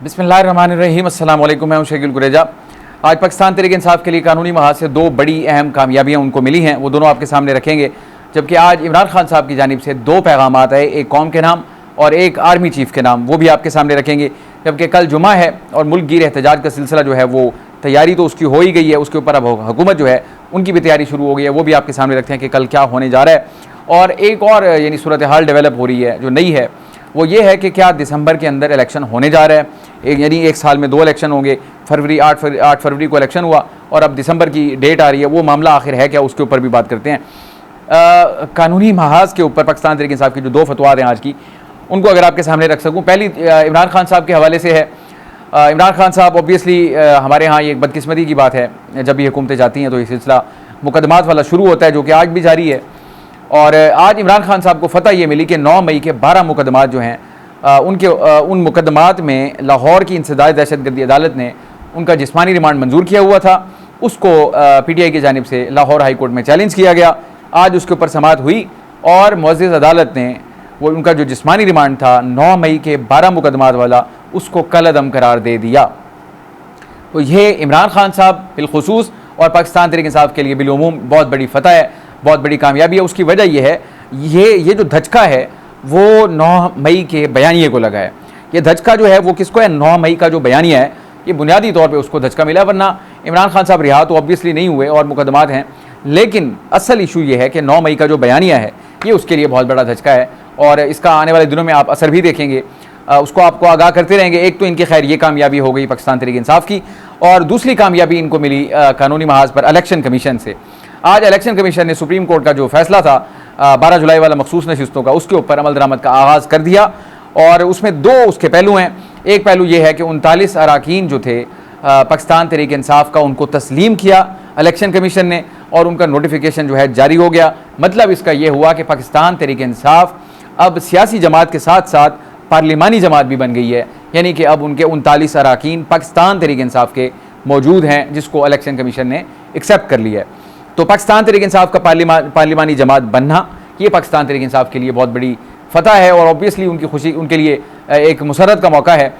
बिस्मिल्लाहिर्रहमानिर्रहीम। अस्सलाम वालेकुम। मैं हूं शकील कुरेजा। आज पाकिस्तान तहरीक इंसाफ के लिए कानूनी महाज से दो बड़ी अहम कामयाबियां उनको मिली हैं, वो दोनों आपके सामने रखेंगे। जबकि आज इमरान खान साहब की जानिब से दो पैगाम आए, एक कौम के नाम और एक आर्मी चीफ के नाम, वो भी आपके सामने रखेंगे। जबकि कल जुमा है और मुल्क गिर एहतजाज का सिलसिला जो है वो तैयारी तो उसकी हो ही गई है, उसके ऊपर अब हुकूमत जो है उनकी भी तैयारी शुरू हो गई है, वो भी आपके सामने रखते हैं कि कल क्या होने जा रहा है। और एक और यानी सूरत हाल डेवलप हो रही है जो नई है, वो ये है कि क्या दिसंबर के अंदर इलेक्शन होने जा रहा है। यानी एक साल में दो इलेक्शन होंगे। 8 फरवरी को इलेक्शन हुआ और अब दिसंबर की डेट आ रही है, वो मामला आखिर है क्या, उसके ऊपर भी बात करते हैं। कानूनी महाज के ऊपर पाकिस्तान तहरीक इंसाफ की जो दो फतवाद हैं आज की, उनको अगर आपके सामने रख सकूँ। पहली इमरान खान साहब के हवाले से है। इमरान खान साहब ऑब्वियसली हमारे यहाँ ये एक बदकिस्मती की बात है, जब भी हुकूमतें जाती हैं तो ये सिलसिला मुकदमात वाला शुरू होता है, जो कि आज भी जारी है। और आज इमरान खान साहब को फतह ये मिली कि 9 मई के 12 मुकदमात जो हैं उन मुकदमात में लाहौर की इंसदाद दहशतगर्दी अदालत ने उनका जिस्मानी रिमांड मंजूर किया हुआ था। उसको PTI की जानिब से लाहौर हाई कोर्ट में चैलेंज किया गया। आज उसके ऊपर समाअत हुई और मुअज़्ज़ज़ अदालत ने वो उनका जो जिस्मानी रिमांड था 9 मई के 12 मुकदमात वाला, उसको कलअदम करार दे दिया। तो ये इमरान खान साहब बिलखुसूस और पाकिस्तान तहरीक इंसाफ के लिए बिलउमूम बहुत बड़ी फतह है, बहुत बड़ी कामयाबी है। उसकी वजह यह है, ये जो धचका है वो 9 मई के बयानिए को लगा है। ये धचका जो है वो किसको है, 9 मई का जो बयानिया है, ये बुनियादी तौर पे उसको धचका मिला, वरना इमरान खान साहब रिहा तो ऑब्वियसली नहीं हुए और मुकदमात हैं। लेकिन असल इशू ये है कि 9 मई का जो बयानिया है ये उसके लिए बहुत बड़ा धचका है और इसका आने वाले दिनों में आप असर भी देखेंगे। उसको आपको आगाह करते रहेंगे। एक तो इनकी खैर ये कामयाबी हो गई पाकिस्तान तहरीक इंसाफ की, और दूसरी कामयाबी इनको मिली कानूनी महाज पर इलेक्शन कमीशन से। आज इलेक्शन कमीशन ने सुप्रीम कोर्ट का जो फैसला था 12 जुलाई वाला मखसूस नशिस्तों का, उसके ऊपर अमल दरामद का आगाज़ कर दिया। और उसमें दो उसके पहलू हैं। एक पहलू ये है कि 39 अरकान जो थे पाकिस्तान तहरीक इंसाफ का, उनको तस्लीम किया इलेक्शन कमीशन ने और उनका नोटिफिकेशन जो है जारी हो गया। मतलब इसका ये हुआ कि पाकिस्तान तहरीक इंसाफ अब सियासी जमात के साथ साथ पार्लिमानी जमात भी बन गई है। यानी कि अब उनके 39 अरकान पाकिस्तान तहरीक इंसाफ के मौजूद हैं, जिसको इलेक्शन कमीशन ने एक्सेप्ट कर लिया है। तो पाकिस्तान तहरीक इंसाफ का पार्लिमानी जमात बनना, ये पाकिस्तान तहरीक इंसाफ के लिए बहुत बड़ी फतह है और ऑब्वियसली उनकी खुशी, उनके लिए एक मुसरत का मौका है।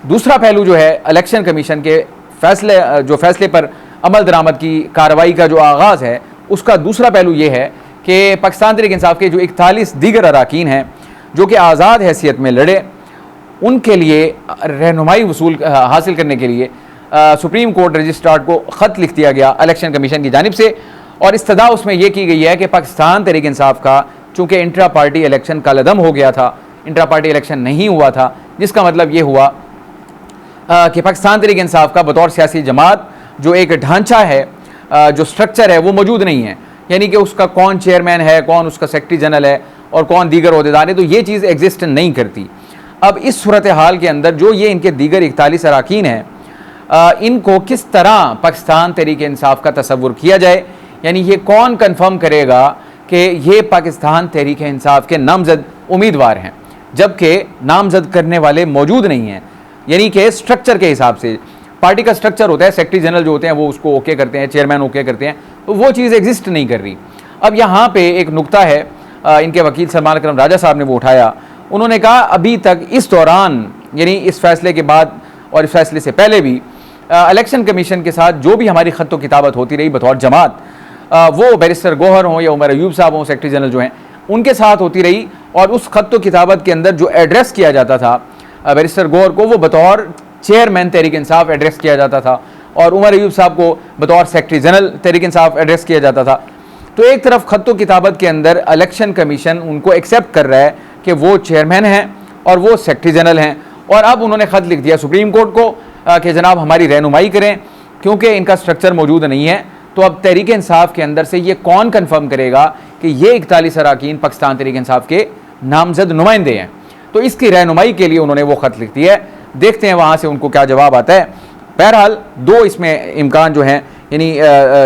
दूसरा पहलू जो है इलेक्शन कमीशन के फैसले पर अमल दरामद की कार्रवाई का जो आगाज़ है, उसका दूसरा पहलू ये है कि पाकिस्तान तहरीक इंसाफ के जो 41 दीगर अरकान हैं जो कि आज़ाद हैसियत में लड़े, उनके लिए रहनुमाई वसूल हासिल करने के लिए सुप्रीम कोर्ट रजिस्ट्रार को ख़त लिख दिया गया इलेक्शन कमीशन की जानिब से। और इस्तदा उसमें यह की गई है कि पाकिस्तान तहरीक इंसाफ का चूँकि इंट्रा पार्टी इलेक्शन कलअदम हो गया था, इंट्रा पार्टी इलेक्शन नहीं हुआ था, जिसका मतलब ये हुआ कि पाकिस्तान तहरीक इंसाफ का बतौर सियासी जमात जो एक ढांचा है, जो स्ट्रक्चर है, वो मौजूद नहीं है। यानी कि उसका कौन चेयरमैन है, कौन उसका सेक्रेटरी जनरल है और कौन दीगर ओहदेदार है, तो ये चीज़ एग्जिस्ट नहीं करती। अब इस सूरत हाल के अंदर जो ये इनके दीगर 41 अरकान हैं, इनको किस तरह पाकिस्तान तहरीक इंसाफ का तसव्वुर किया जाए, यानी ये कौन कन्फर्म करेगा कि ये पाकिस्तान तहरीक इंसाफ के नामजद उम्मीदवार हैं, जबकि नामजद करने वाले मौजूद नहीं हैं। यानी कि स्ट्रक्चर के हिसाब से पार्टी का स्ट्रक्चर होता है, सेक्रेटरी जनरल जो होते हैं वो उसको ओके करते हैं, चेयरमैन ओके करते हैं, तो वो चीज़ एग्जिस्ट नहीं कर रही। अब यहाँ पे एक नुक्ता है, इनके वकील सलमान अकरम राजा साहब ने वो उठाया। उन्होंने कहा अभी तक इस दौरान, यानी इस फैसले के बाद और इस फैसले से पहले भी इलेक्शन कमीशन के साथ जो भी हमारी ख़त किताबत होती रही बतौर जमात, वो बैरिस्टर गौहर हों या उमर अयूब साहब हों, सेक्रेटरी जनरल जो हैं, उनके साथ होती रही। और उस ख़त किताबत के अंदर जो एड्रेस किया जाता था बैरिस्टर गौहर को, वो बतौर चेयरमैन तहरीक इंसाफ एड्रेस किया जाता था और उमर अयूब साहब को बतौर secretary general Tehreek Insaf address किया जाता था। तो एक तरफ ख़त किताबत के अंदर इलेक्शन कमीशन उनको एक्सेप्ट कर रहा है कि वो चेयरमैन हैं और वो सेक्रेटरी जनरल हैं, और अब उन्होंने ख़त लिख दिया सुप्रीम कोर्ट को कि जनाब हमारी रहनुमाई करें, क्योंकि इनका स्ट्रक्चर मौजूद नहीं है। तो अब तहरीक इंसाफ के अंदर से ये कौन कन्फर्म करेगा कि ये 41 अरकान पाकिस्तान तहरीक इंसाफ के नामजद नुमाइंदे हैं। तो इसकी रहनुमाई के लिए उन्होंने वो ख़त लिख दिया है। देखते हैं वहाँ से उनको क्या जवाब आता है। बहरहाल दो इसमें इम्कान जो हैं, यानी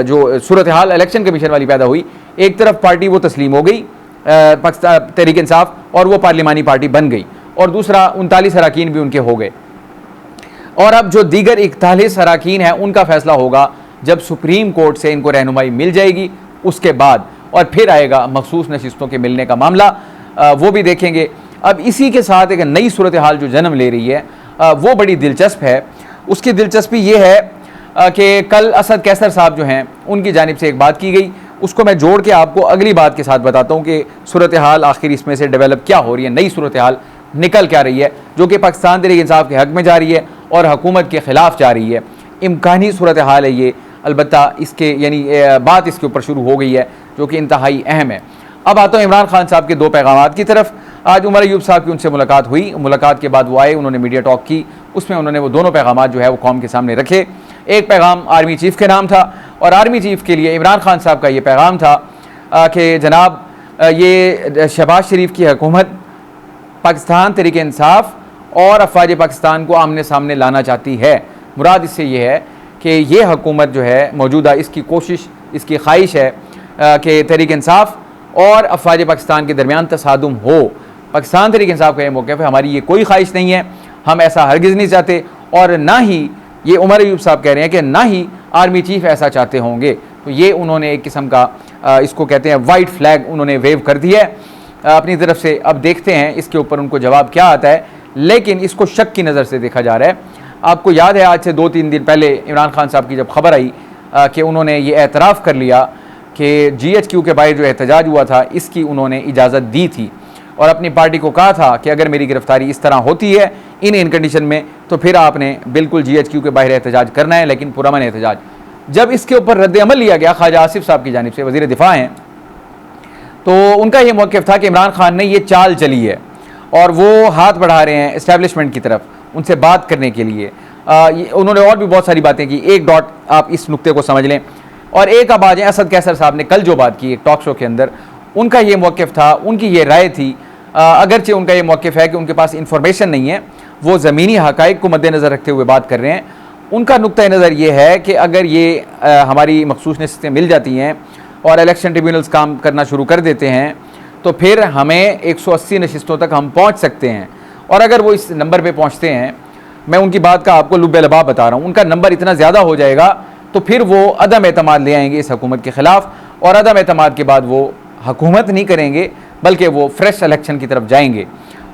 जो सूरत हाल इलेक्शन कमीशन वाली पैदा हुई, एक तरफ पार्टी वो तस्लीम हो गई पाकिस्तान तहरीक इंसाफ और वो पार्लिमानी पार्टी बन गई, और दूसरा 39 अरकान भी उनके हो गए। और अब जो दीगर 41 अरकान हैं उनका फैसला होगा जब सुप्रीम कोर्ट से इनको रहनुमाई मिल जाएगी, उसके बाद और फिर आएगा मखसूस नशिस्तों के मिलने का मामला, वो भी देखेंगे। अब इसी के साथ एक नई सूरत हाल जो जन्म ले रही है, वो बड़ी दिलचस्प है। उसकी दिलचस्पी ये है कि कल असद कैसर साहब जो हैं उनकी जानिब से एक बात की गई, उसको मैं जोड़ के आपको अगली बात के साथ बताता हूँ कि सूरत हाल आखिर इसमें से डेवलप क्या हो रही है, नई सूरत हाल निकल क्या रही है जो कि पाकिस्तान तहरीक इंसाफ के हक़ में जा रही है और हुकूमत के ख़िलाफ़ जा रही है। इम्कानी सूरत हाल है ये, अलबत्ता इसके यानी बात इसके ऊपर शुरू हो गई है जो कि इंतहाई अहम है। अब आता हूँ इमरान खान साहब के दो पैगामात की तरफ। आज उमर अयूब साहब की उनसे मुलाकात हुई, मुलाकात के बाद वो आए, उन्होंने मीडिया टॉक की, उसमें उन्होंने वो दोनों पैगामात जो है वो कौम के सामने रखे। एक पैगाम आर्मी चीफ़ के नाम था और आर्मी चीफ़ के लिए इमरान खान साहब का ये पैगाम था कि जनाब ये शहबाज शरीफ की हुकूमत पाकिस्तान तहरीक इंसाफ और अफवाज पाकिस्तान को आमने सामने लाना चाहती है। मुराद इससे ये है कि ये हुकूमत जो है मौजूदा, इसकी कोशिश, इसकी ख्वाहिश है कि तहरीक इंसाफ और अफवाज पाकिस्तान के दरमियान तसादुम हो। पाकिस्तान तहरीक इंसाफ का ये मौक़िफ़ है, हमारी ये कोई ख्वाहिश नहीं है, हम ऐसा हरगिज़ नहीं चाहते और ना ही ये उमर अयूब साहब कह रहे हैं कि ना ही आर्मी चीफ़ ऐसा चाहते होंगे। तो ये उन्होंने एक किस्म का इसको कहते हैं वाइट फ्लैग उन्होंने वेव कर दिया है अपनी तरफ से। अब देखते हैं इसके ऊपर उनको जवाब क्या आता है, लेकिन इसको शक की नज़र से देखा जा रहा है। आपको याद है आज से 2-3 दिन पहले इमरान खान साहब की जब खबर आई कि उन्होंने ये एतराफ़ कर लिया कि GHQ के बाहर जो एहतजाज हुआ था इसकी उन्होंने इजाज़त दी थी और अपनी पार्टी को कहा था कि अगर मेरी गिरफ्तारी इस तरह होती है इन कंडीशन में तो फिर आपने बिल्कुल GHQ के बाहर एहतजाज करना है, लेकिन पुरअमन एहतजाज। जब इसके ऊपर रद्द अमल लिया गया ख्वाजा आसिफ साहब की जानिब से, वज़ीर दिफा हैं, तो उनका ये मौक़िफ़ था कि इमरान खान ने ये चाल चली है और वो हाथ बढ़ा रहे हैं इस्टेब्लिशमेंट की तरफ उनसे बात करने के लिए। उन्होंने और भी बहुत सारी बातें की, एक डॉट आप इस नुक्ते को समझ लें। और एक अब आ जाएँ असद कैसर साहब ने कल जो बात की एक टॉक शो के अंदर, उनका ये मौक़िफ़ था, उनकी ये राय थी, अगरचे उनका ये मौक़िफ़ है कि उनके पास इंफॉर्मेशन नहीं है, वो ज़मीनी हक़ाइक़ को मद्देनज़र रखते हुए बात कर रहे हैं। उनका नुक्ता नज़र ये है कि अगर ये हमारी मखसूस नशिस्तें मिल जाती हैं और इलेक्शन ट्रिब्यूनल्स काम करना शुरू कर देते हैं तो फिर हमें 180 नशिस्तों तक हम पहुँच सकते हैं। और अगर वो इस नंबर पर पहुँचते हैं, मैं उनकी बात का आपको लुब्बे लबाब बता रहा हूँ, उनका नंबर इतना ज़्यादा हो जाएगा तो फिर वो अदम एतमाद ले आएंगे इस हुकूमत के ख़िलाफ़ और अदम एतमाद के बाद वो हुकूमत नहीं करेंगे बल्कि वो फ्रेश इलेक्शन की तरफ जाएंगे।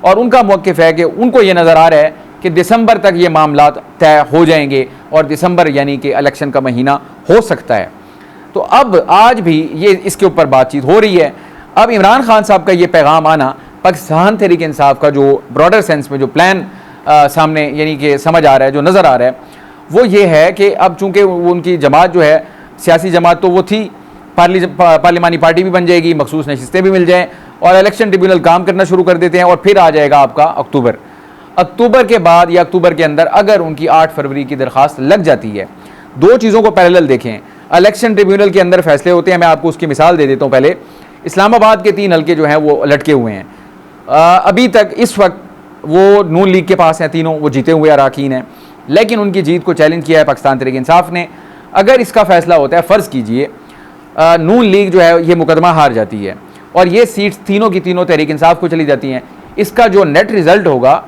और उनका मौक़िफ़ है कि उनको ये नज़र आ रहा है कि दिसंबर तक ये मामला तय हो जाएंगे और दिसंबर यानी कि इलेक्शन का महीना हो सकता है। तो अब आज भी ये इसके ऊपर बातचीत हो रही है। अब इमरान खान साहब का ये पैगाम आना पाकिस्तान तहरीक इंसाफ का जो ब्रॉडर सेंस में जो प्लान सामने यानी कि समझ आ रहा है, जो नज़र आ रहा है, वो ये है कि अब चूँकि उनकी जमात जो है सियासी जमात तो वो थी, पार्लिमानी पार्टी भी बन जाएगी, मखसूस नशिस्तें भी मिल जाएँ और इलेक्शन ट्रिब्यूनल काम करना शुरू कर देते हैं और फिर आ जाएगा आपका अक्टूबर के बाद या अक्टूबर के अंदर अगर उनकी 8 फरवरी की दरख्वास्त लग जाती है। दो चीज़ों को पैरेलल देखें, इलेक्शन ट्रिब्यूनल के अंदर फैसले होते हैं। मैं आपको उसकी मिसाल दे देता हूँ। पहले इस्लामाबाद के 3 हल्के जो हैं वो लटके हुए हैं, अभी तक इस वक्त वो नून लीग के पास हैं तीनों, वो जीते हुए अरकान हैं, लेकिन उनकी जीत को चैलेंज किया है पाकिस्तान तहरीक इंसाफ ने। अगर इसका फैसला होता है, फ़र्ज़ कीजिए नून लीग जो है ये मुकदमा हार जाती है और ये सीट्स तीनों की तीनों तहरीक इंसाफ को चली जाती हैं, इसका जो नेट रिज़ल्ट होगा,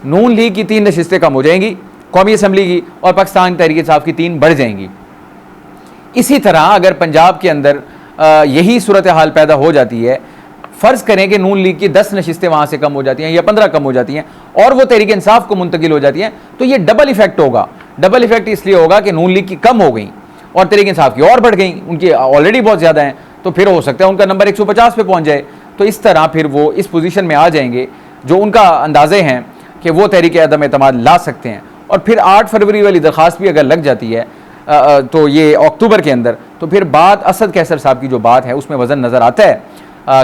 नून लीग की 3 नशिस्तें कम हो जाएंगी कौमी असम्बली की और पाकिस्तान तहरीक इंसाफ की 3 बढ़ जाएंगी। इसी तरह अगर पंजाब के अंदर यही सूरत हाल पैदा हो जाती है, फ़र्ज़ करें कि नून लीग की 10 नशिस्तें वहाँ से कम हो जाती हैं या 15 कम हो जाती हैं और वो तहरीक इंसाफ को मुंतकिल हो जाती हैं, तो ये डबल इफेक्ट होगा। डबल इफेक्ट इसलिए होगा कि नून लीग की कम हो गई और तहरीक इंसाफ की और बढ़ गई, उनकी ऑलरेडी बहुत ज़्यादा हैं, तो फिर हो सकता है उनका नंबर 150 पे पहुँच जाए। तो इस तरह फिर वो इस पोजीशन में आ जाएंगे जो उनका अंदाज़े हैं कि वो तहरीक अदम एतमाद ला सकते हैं। और फिर 8 फरवरी वाली दरख्वास्त भी अगर लग जाती है तो ये अक्टूबर के अंदर, तो फिर बात असद कैसर साहब की जो बात है उसमें वज़न नज़र आता है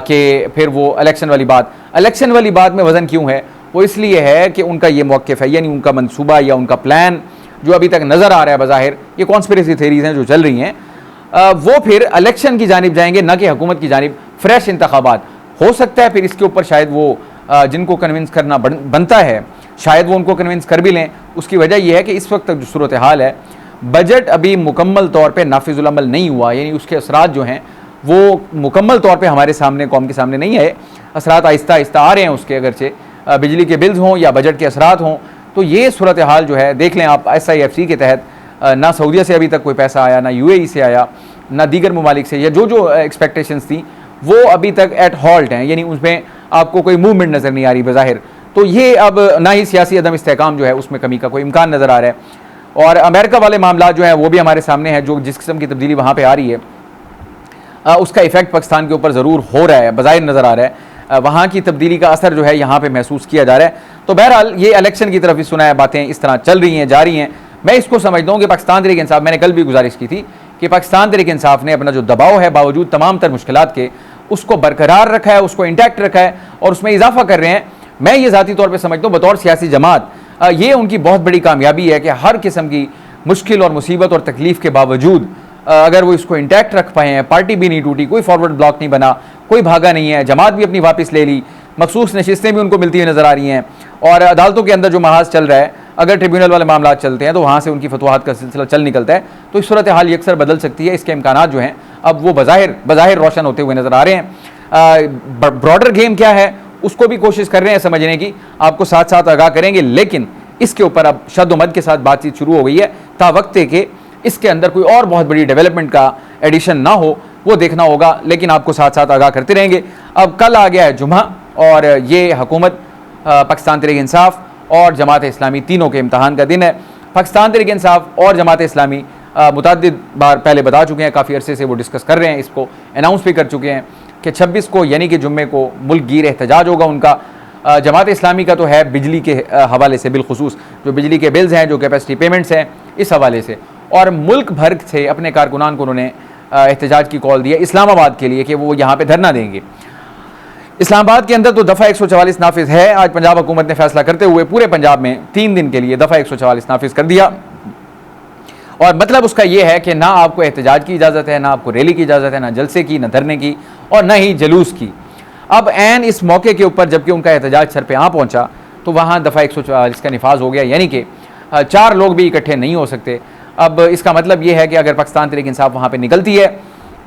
कि फिर वो इलेक्शन वाली बात में वज़न क्यों है? वो इसलिए है कि उनका ये मौक़िफ़ है, यानी उनका मंसूबा या उनका प्लान जो अभी तक नज़र आ रहा है बज़ाहिर, ये कॉन्स्पिरेसी थेरीज़ हैं जो चल रही हैं, वो फिर इलेक्शन की जानिब जाएंगे, ना कि हुकूमत की जानिब। फ्रेश इंतखाबात हो सकता है, फिर इसके ऊपर शायद वो जिनको कन्विंस करना बनता है शायद वो उनको कन्विंस कर भी लें। उसकी वजह यह है कि इस वक्त तक जो सूरत हाल है, बजट अभी मुकम्मल तौर पे नाफिजुल अमल नहीं हुआ, यानी उसके असरात जो हैं वो मुकम्मल तौर पे हमारे सामने, कौम के सामने नहीं है। असरात आहिस्ता आहिस्ता आ रहे हैं उसके, अगरचे बिजली के बिल्स हों या बजट के असरात हों। तो ये सूरत हाल जो है देख लें आप, SIFC के तहत ना सऊदीया से अभी तक कोई पैसा आया, ना UAE से आया, ना दीगर ममालिक से, या जो एक्सपेक्टेशंस थी वो अभी तक एट हॉल्ट हैं, यानी उसमें आपको कोई मूवमेंट नज़र नहीं आ रही बज़ाहिर। तो ये अब ना ही सियासी अदम इस्तेहकाम जो है उसमें कमी का कोई इम्कान नज़र आ रहा है। और अमेरिका वाले मामला जो है वो भी हमारे सामने है, जो जिस किस्म की तब्दीली वहाँ पर आ रही है उसका इफेक्ट पाकिस्तान के ऊपर ज़रूर हो रहा है, बज़ाहिर नज़र आ रहा है। वहाँ की तब्दीली का असर जो है यहाँ पे महसूस किया जा रहा है। तो बहरहाल ये इलेक्शन की तरफ ही सुना है, बातें इस तरह चल रही हैं, जा रही हैं। मैं इसको समझता हूँ कि पाकिस्तान तहरीक इंसाफ, मैंने कल भी गुजारिश की थी कि पाकिस्तान तहरीक इंसाफ ने अपना जो दबाव है बावजूद तमाम तर मुश्किलात के उसको बरकरार रखा है, उसको इंटैक्ट रखा है और उसमें इजाफा कर रहे हैं। मैं ये ज़ाती तौर पर समझता हूँ बतौर सियासी जमात ये उनकी बहुत बड़ी कामयाबी है कि हर किस्म की मुश्किल और मुसीबत और तकलीफ़ के बावजूद अगर वो इसको इंटैक्ट रख पाए हैं, पार्टी भी नहीं टूटी, कोई फॉरवर्ड ब्लॉक नहीं बना, कोई भागा नहीं है, जमात भी अपनी वापस ले ली, मखसूस नशिस्तें भी उनको मिलती हुई नज़र आ रही हैं और अदालतों के अंदर जो महाज चल रहा है, अगर ट्रिब्यूनल वाले मामला चलते हैं तो वहाँ से उनकी फतवाहत का सिलसिला चल निकलता है। तो इस सूरत हाल अक्सर बदल सकती है। इसके इम्कानात जो हैं अब वो बज़ाहिर रोशन होते हुए नज़र आ रहे हैं। ब्रॉडर गेम क्या है उसको भी कोशिश कर रहे हैं समझने की, आपको साथ साथ आगाह करेंगे, लेकिन इसके ऊपर अब शद्दोमद के साथ बातचीत शुरू हो गई है। तावक्ते के इसके अंदर कोई और बहुत बड़ी डेवलपमेंट का एडिशन ना हो वो देखना होगा, लेकिन आपको साथ साथ आगाह करते रहेंगे। अब कल आ गया है जुम्मा और ये हुकूमत, पाकिस्तान तहरीक इंसाफ और जमात इस्लामी तीनों के इम्तहान का दिन है। पाकिस्तान तहरीक इंसाफ और जमात इस्लामी मुतअद्दिद बार पहले बता चुके हैं, काफ़ी अरसे से वो डिस्कस कर रहे हैं, इसको अनाउंस भी कर चुके हैं कि 26 को यानी कि जुम्मे को मुल्क गिर एहतजाज होगा उनका। जमात इस्लामी का तो है बिजली के हवाले से, बिलखुसूस जो बिजली के बिल्स हैं, जो कैपेसिटी पेमेंट्स हैं, इस हवाले से। और मुल्क भर से अपने कारकुनान को उन्होंने एहतजाज की कॉल दी है इस्लामाबाद के लिए कि वो यहाँ पे धरना देंगे। इस्लामाबाद के अंदर तो दफ़ा 144 नाफिज है। आज पंजाब हुकूमत ने फैसला करते हुए पूरे पंजाब में 3 दिन के लिए दफ़ा 144 नाफिज कर दिया और मतलब उसका ये है कि ना आपको एहतजाज की इजाज़त है, ना आपको रैली की इजाज़त है, ना जलसे की, ना धरने की और ना ही जलूस की। अब ऐन इस मौके के ऊपर जबकि उनका एहतजाज सर पे आ पहुँचा तो वहाँ दफ़ा 144 का निफाज हो गया, यानी कि 4 लोग भी इकट्ठे नहीं हो सकते। अब इसका मतलब ये है कि अगर पाकिस्तान तहरीक इंसाफ वहाँ पे निकलती है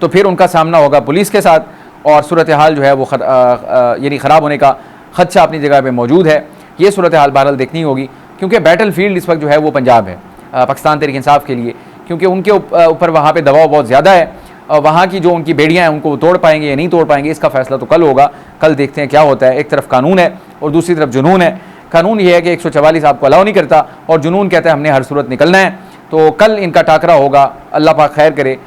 तो फिर उनका सामना होगा पुलिस के साथ और सूरत हाल जो है वो यानी ख़राब होने का खदशा अपनी जगह पे मौजूद है। ये सूरत हाल बहरहाल देखनी होगी क्योंकि बैटल फील्ड इस वक्त जो है वो पंजाब है पाकिस्तान तहरीक इंसाफ के लिए, क्योंकि उनके ऊपर वहाँ पर दबाव बहुत ज़्यादा है। वहाँ की जो उनकी बेड़ियाँ हैं उनको तोड़ पाएंगे या नहीं तोड़ पाएंगे इसका फैसला तो कल होगा। कल देखते हैं क्या होता है। एक तरफ कानून है और दूसरी तरफ जुनून है। कानून ये है कि 144 आपको अलाउ नहीं करता और जुनून कहता है हमने हर सूरत निकलना है। तो कल इनका टाकरा होगा, अल्लाह पाक खैर करे।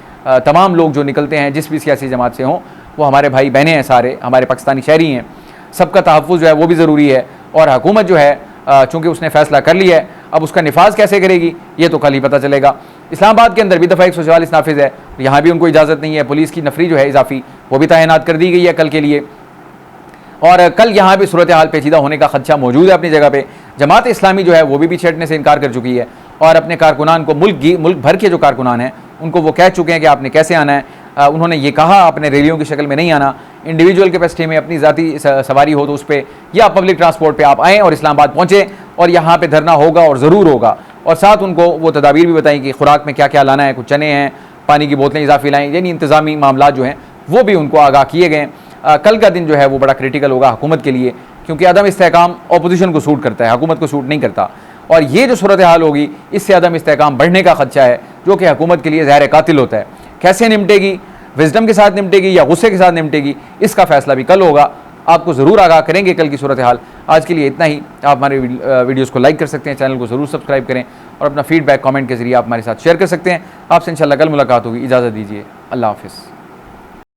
तमाम लोग जो निकलते हैं जिस भी सियासी जमात से हों वो हमारे भाई बहनें हैं, सारे हमारे पाकिस्तानी शहरी हैं, सबका तहफ़्फ़ुज़ जो है वो भी ज़रूरी है। और हुकूमत जो है चूँकि उसने फ़ैसला कर लिया है, अब उसका निफाज कैसे करेगी ये तो कल ही पता चलेगा। इस्लामाबाद के अंदर भी दफ़ा 144 नाफिज है, यहाँ भी उनको इजाज़त नहीं है। पुलिस की नफरी जो है इजाफी वो भी तैनात कर दी गई है कल के लिए और कल यहाँ भी सूरत हाल पेचीदा होने का खदशा मौजूद है अपनी जगह पे। जमात इस्लामी जो है वो भी पीछे हटने से इनकार कर चुकी है और अपने कारकुनान को मुल्क भर के जो कारकुनान हैं उनको वो कह चुके हैं कि आपने कैसे आना है। उन्होंने ये कहा अपने रैलियों की शक्ल में नहीं आना, इंडिविजुअल कैपेसिटी में अपनी ज़ाती सवारी हो तो उस पर या पब्लिक ट्रांसपोर्ट पर आप आएँ और इस्लामाबाद पहुँचें और यहाँ पर धरना होगा और ज़रूर होगा। और साथ उनको वो तदाबीर भी बताई कि खुराक में क्या क्या लाना है, कुछ चने हैं, पानी की बोतलें इजाफी लाएँ, यानी इंतज़ामी मामला जो हैं वो भी उनको आगाह किए गए। कल का दिन जो है वो बड़ा क्रिटिकल होगा हुकूमत के लिए क्योंकि अदम इस्तेहकाम अपोजिशन को सूट करता है, हुकूमत को सूट नहीं करता। और ये जो सूरत हाल होगी इससे अदम इस्तेहकाम बढ़ने का खदशा है जो कि हुकूमत के लिए ज़हर कातिल होता है। कैसे निपटेगी, विजडम के साथ निपटेगी या गुस्से के साथ निपटेगी, इसका फैसला भी कल होगा। आपको ज़रूर आगाह करेंगे कल की सूरत हाल। आज के लिए इतना ही। आप हमारे वीडियोज़ को लाइक कर सकते हैं, चैनल को ज़रूर सब्सक्राइब करें और अपना फीडबैक कमेंट के ज़रिए आप हमारे साथ शेयर कर सकते हैं। आपसे इंशाल्लाह कल मुलाकात होगी। इजाज़त दीजिए, अल्लाह हाफ़िज़।